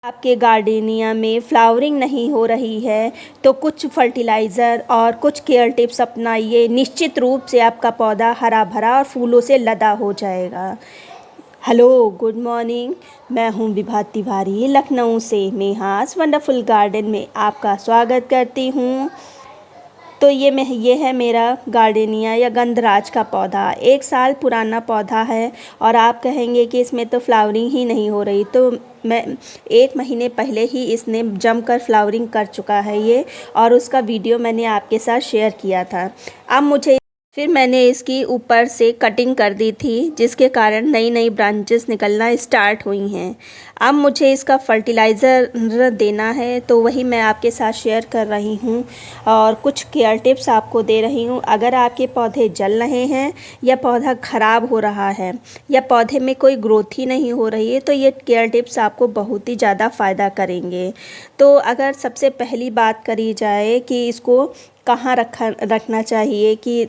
आपके गार्डनिया में फ्लावरिंग नहीं हो रही है तो कुछ फर्टिलाइज़र और कुछ केयर टिप्स अपनाइए। निश्चित रूप से आपका पौधा हरा भरा और फूलों से लदा हो जाएगा। Hello, good morning. मैं हूं विभा तिवारी, लखनऊ से मेहास वंडरफुल गार्डन में आपका स्वागत करती हूं। तो ये है मेरा गार्डनिया या गंधराज का पौधा। 1 साल पुराना पौधा है और आप कहेंगे कि इसमें तो फ्लावरिंग ही नहीं हो रही, तो मैं 1 महीने पहले ही इसने जमकर फ्लावरिंग कर चुका है ये, और उसका वीडियो मैंने आपके साथ शेयर किया था। अब मुझे फिर मैंने इसकी ऊपर से कटिंग कर दी थी, जिसके कारण नई नई ब्रांचेस निकलना स्टार्ट हुई हैं। अब मुझे इसका फर्टिलाइज़र देना है, तो वही मैं आपके साथ शेयर कर रही हूँ और कुछ केयर टिप्स आपको दे रही हूँ। अगर आपके पौधे जल रहे हैं या पौधा ख़राब हो रहा है या पौधे में कोई ग्रोथ ही नहीं हो रही है, तो ये केयर टिप्स आपको बहुत ही ज़्यादा फ़ायदा करेंगे। तो अगर सबसे पहली बात करी जाए कि इसको कहाँ रखना चाहिए, कि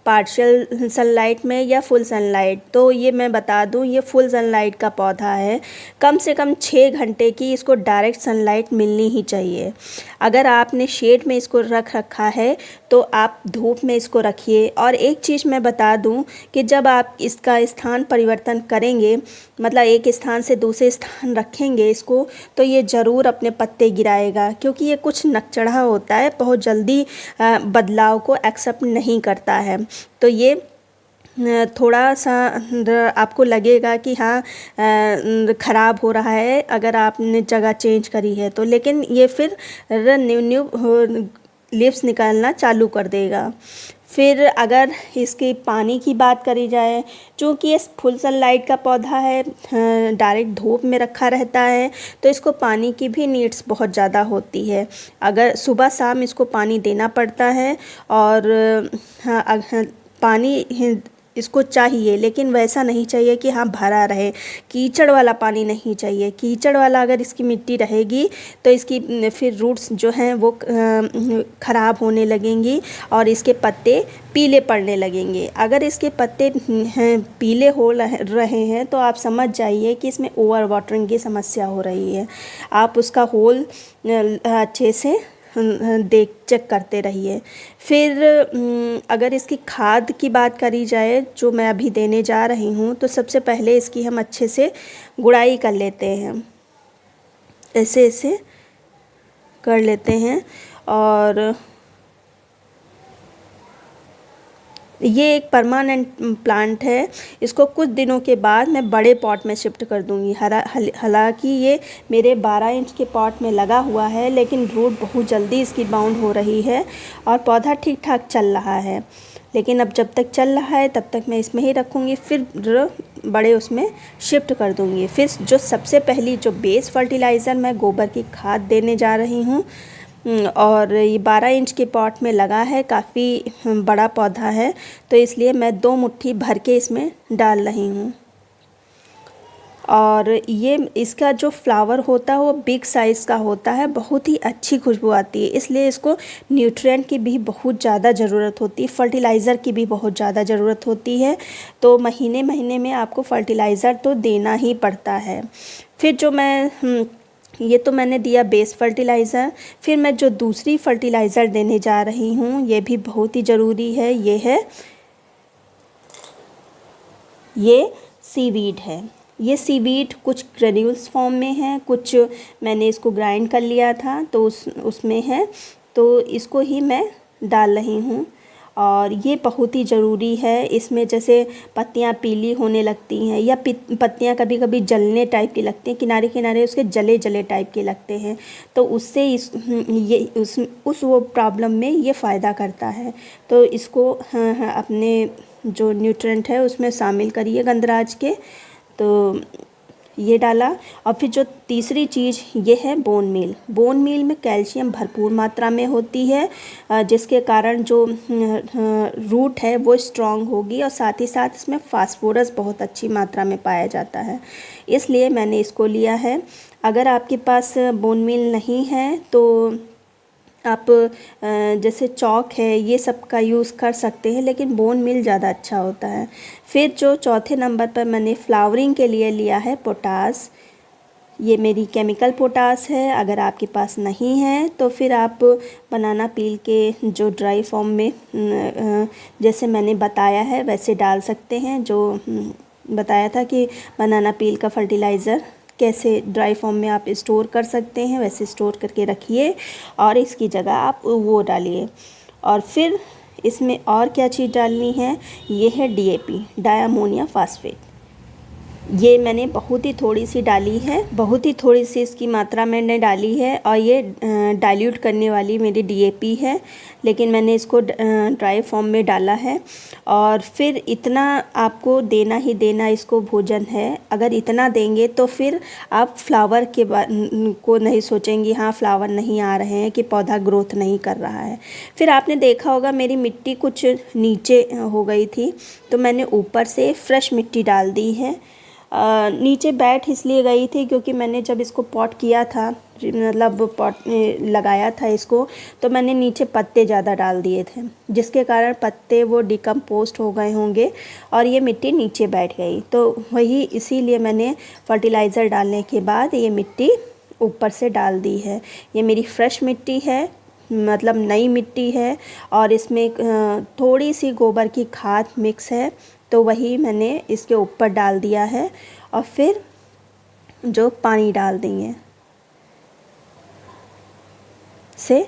पार्शियल सनलाइट में या फुल सनलाइट, तो ये मैं बता दूँ, ये फुल सनलाइट का पौधा है। कम से कम 6 घंटे की इसको डायरेक्ट सनलाइट मिलनी ही चाहिए। अगर आपने शेड में इसको रख रखा है तो आप धूप में इसको रखिए। और एक चीज़ मैं बता दूं कि जब आप इसका स्थान परिवर्तन करेंगे, मतलब एक स्थान से दूसरे स्थान रखेंगे इसको, तो ये ज़रूर अपने पत्ते गिराएगा, क्योंकि ये कुछ नकचढ़ा होता है, बहुत जल्दी बदलाव को एक्सेप्ट नहीं करता है। तो ये थोड़ा सा आपको लगेगा कि हाँ ख़राब हो रहा है अगर आपने जगह चेंज करी है तो, लेकिन ये फिर न्यू लीव्स निकालना चालू कर देगा। फिर अगर इसकी पानी की बात करी जाए, चूँकि ये फुल सनलाइट का पौधा है, डायरेक्ट धूप में रखा रहता है, तो इसको पानी की भी नीड्स बहुत ज़्यादा होती है। अगर सुबह शाम इसको पानी देना पड़ता है, और पानी इसको चाहिए, लेकिन वैसा नहीं चाहिए कि हाँ भरा रहे। कीचड़ वाला पानी नहीं चाहिए। कीचड़ वाला अगर इसकी मिट्टी रहेगी तो इसकी फिर रूट्स जो हैं वो ख़राब होने लगेंगी और इसके पत्ते पीले पड़ने लगेंगे। अगर इसके पत्ते पीले हो रहे हैं तो आप समझ जाइए कि इसमें ओवर वाटरिंग की समस्या हो रही है। आप उसका होल अच्छे से देख चेक करते रहिए। फिर अगर इसकी खाद की बात करी जाए, जो मैं अभी देने जा रही हूँ, तो सबसे पहले इसकी हम अच्छे से गुड़ाई कर लेते हैं। ऐसे कर लेते हैं। और ये एक परमानेंट प्लांट है। इसको कुछ दिनों के बाद मैं बड़े पॉट में शिफ्ट कर दूँगी। हालांकि ये मेरे 12 इंच के पॉट में लगा हुआ है, लेकिन रूट बहुत जल्दी इसकी बाउंड हो रही है और पौधा ठीक ठाक चल रहा है। लेकिन अब जब तक चल रहा है तब तक मैं इसमें ही रखूँगी, फिर बड़े उसमें शिफ्ट कर दूँगी। फिर जो सबसे पहली जो बेस फर्टिलाइज़र मैं गोबर की खाद देने जा रही हूँ, और ये 12 इंच के पॉट में लगा है, काफ़ी बड़ा पौधा है, तो इसलिए मैं 2 मुट्ठी भर के इसमें डाल रही हूँ। और ये इसका जो फ्लावर होता है वो बिग साइज़ का होता है, बहुत ही अच्छी खुशबू आती है, इसलिए इसको न्यूट्रिएंट की भी बहुत ज़्यादा ज़रूरत होती है, फर्टिलाइज़र की भी बहुत ज़्यादा ज़रूरत होती है। तो महीने महीने में आपको फर्टिलाइज़र तो देना ही पड़ता है। फिर जो मैं ये तो मैंने दिया बेस फर्टिलाइज़र। फिर मैं जो दूसरी फर्टिलाइज़र देने जा रही हूँ, ये भी बहुत ही ज़रूरी है। ये सीवीड है। ये सीवीड कुछ ग्रेन्यूल्स फॉर्म में है, कुछ मैंने इसको ग्राइंड कर लिया था तो उसमें है, तो इसको ही मैं डाल रही हूँ। और ये बहुत ही ज़रूरी है। इसमें जैसे पत्तियाँ पीली होने लगती हैं या पत्तियाँ कभी कभी जलने टाइप की लगती हैं, किनारे किनारे उसके जले जले टाइप के लगते हैं, तो उससे उस वो प्रॉब्लम में ये फ़ायदा करता है। तो इसको अपने जो न्यूट्रिएंट है उसमें शामिल करिए गंधराज के। तो ये डाला। और फिर जो तीसरी चीज़ ये है बोन मील। बोन मील में कैल्शियम भरपूर मात्रा में होती है, जिसके कारण जो रूट है वो स्ट्रॉन्ग होगी, और साथ ही साथ इसमें फास्फोरस बहुत अच्छी मात्रा में पाया जाता है, इसलिए मैंने इसको लिया है। अगर आपके पास बोन मील नहीं है तो आप जैसे चॉक है ये सब का यूज़ कर सकते हैं, लेकिन बोन मील ज़्यादा अच्छा होता है। फिर जो चौथे नंबर पर मैंने फ्लावरिंग के लिए लिया है पोटास। ये मेरी केमिकल पोटास है। अगर आपके पास नहीं है तो फिर आप बनाना पील के जो ड्राई फॉर्म में जैसे मैंने बताया है वैसे डाल सकते हैं। जो बताया था कि बनाना पील का फर्टिलाइज़र कैसे ड्राई फॉर्म में आप स्टोर कर सकते हैं, वैसे स्टोर करके रखिए और इसकी जगह आप वो डालिए। और फिर इसमें और क्या चीज़ डालनी है, ये है DAP, डाई अमोनियम फॉस्फेट। ये मैंने बहुत ही थोड़ी सी डाली है, बहुत ही थोड़ी सी इसकी मात्रा मैंने डाली है और ये डाइल्यूट करने वाली मेरी DAP है, लेकिन मैंने इसको ड्राई फॉर्म में डाला है। और फिर इतना आपको देना ही देना इसको भोजन है। अगर इतना देंगे तो फिर आप फ्लावर के को नहीं सोचेंगे हाँ फ्लावर नहीं आ रहे हैं, कि पौधा ग्रोथ नहीं कर रहा है। फिर आपने देखा होगा मेरी मिट्टी कुछ नीचे हो गई थी, तो मैंने ऊपर से फ्रेश मिट्टी डाल दी है। नीचे बैठ इसलिए गई थी क्योंकि मैंने जब इसको पॉट किया था, मतलब पॉट लगाया था इसको, तो मैंने नीचे पत्ते ज़्यादा डाल दिए थे, जिसके कारण पत्ते वो डिकम्पोस्ट हो गए होंगे और ये मिट्टी नीचे बैठ गई। तो वही इसीलिए मैंने फर्टिलाइज़र डालने के बाद ये मिट्टी ऊपर से डाल दी है। ये मेरी फ्रेश मिट्टी है, मतलब नई मिट्टी है और इसमें थोड़ी सी गोबर की खाद मिक्स है, तो वही मैंने इसके ऊपर डाल दिया है। और फिर जो पानी डाल देंगे से,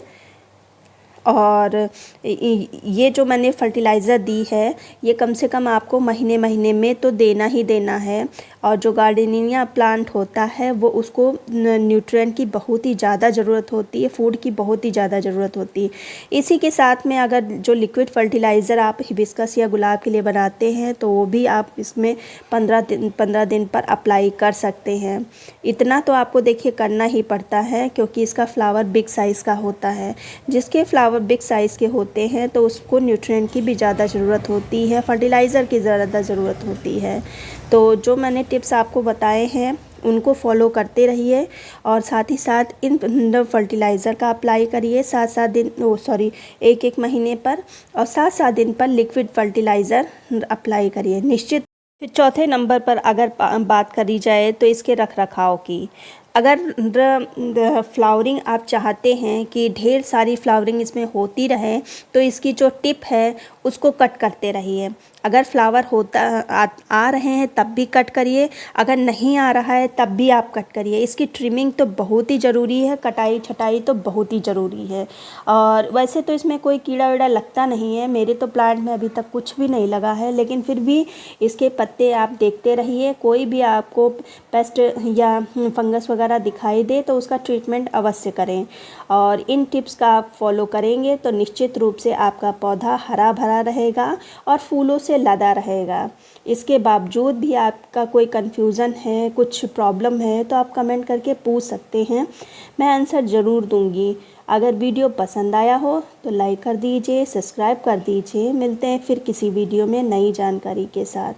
और ये जो मैंने फर्टिलाइज़र दी है ये कम से कम आपको महीने महीने में तो देना ही देना है। और जो गार्डनिया प्लांट होता है वो उसको न्यूट्रिएंट की बहुत ही ज़्यादा ज़रूरत होती है, फूड की बहुत ही ज़्यादा ज़रूरत होती है। इसी के साथ में अगर जो लिक्विड फर्टिलाइज़र आप हिबिस्कस या गुलाब के लिए बनाते हैं तो वो भी आप इसमें 15 दिन पर अप्लाई कर सकते हैं। इतना तो आपको देखिए करना ही पड़ता है क्योंकि इसका फ्लावर बिग साइज़ का होता है। जिसके फ्लावर बिग साइज़ के होते हैं तो उसको न्यूट्रिएंट की भी ज़्यादा ज़रूरत होती है, फर्टिलाइज़र की ज़्यादा ज़रूरत होती है। तो जो मैंने टिप्स आपको बताए हैं उनको फॉलो करते रहिए और साथ ही साथ इन फर्टिलाइज़र का अप्लाई करिए 7-7 दिन, एक एक महीने पर, और 7-7 दिन पर लिक्विड फर्टिलाइज़र अप्लाई करिए निश्चित। फिर चौथे नंबर पर अगर बात करी जाए तो इसके रख रखाव की। अगर फ्लावरिंग आप चाहते हैं कि ढेर सारी फ्लावरिंग इसमें होती रहे तो इसकी जो टिप है उसको कट करते रहिए। अगर फ्लावर आ रहे हैं तब भी कट करिए, अगर नहीं आ रहा है तब भी आप कट करिए। इसकी ट्रिमिंग तो बहुत ही ज़रूरी है, कटाई छटाई तो बहुत ही ज़रूरी है। और वैसे तो इसमें कोई कीड़ा वीड़ा लगता नहीं है, मेरे तो प्लांट में अभी तक कुछ भी नहीं लगा है, लेकिन फिर भी इसके पत्ते आप देखते रहिए। कोई भी आपको पेस्ट या फंगस वगैरह दिखाई दे तो उसका ट्रीटमेंट अवश्य करें। और इन टिप्स का आप फॉलो करेंगे तो निश्चित रूप से आपका पौधा हरा भरा रहेगा और फूलों से लदा रहेगा। इसके बावजूद भी आपका कोई कन्फ्यूज़न है, कुछ प्रॉब्लम है, तो आप कमेंट करके पूछ सकते हैं, मैं आंसर ज़रूर दूंगी। अगर वीडियो पसंद आया हो तो लाइक कर दीजिए, सब्सक्राइब कर दीजिए। मिलते हैं फिर किसी वीडियो में नई जानकारी के साथ।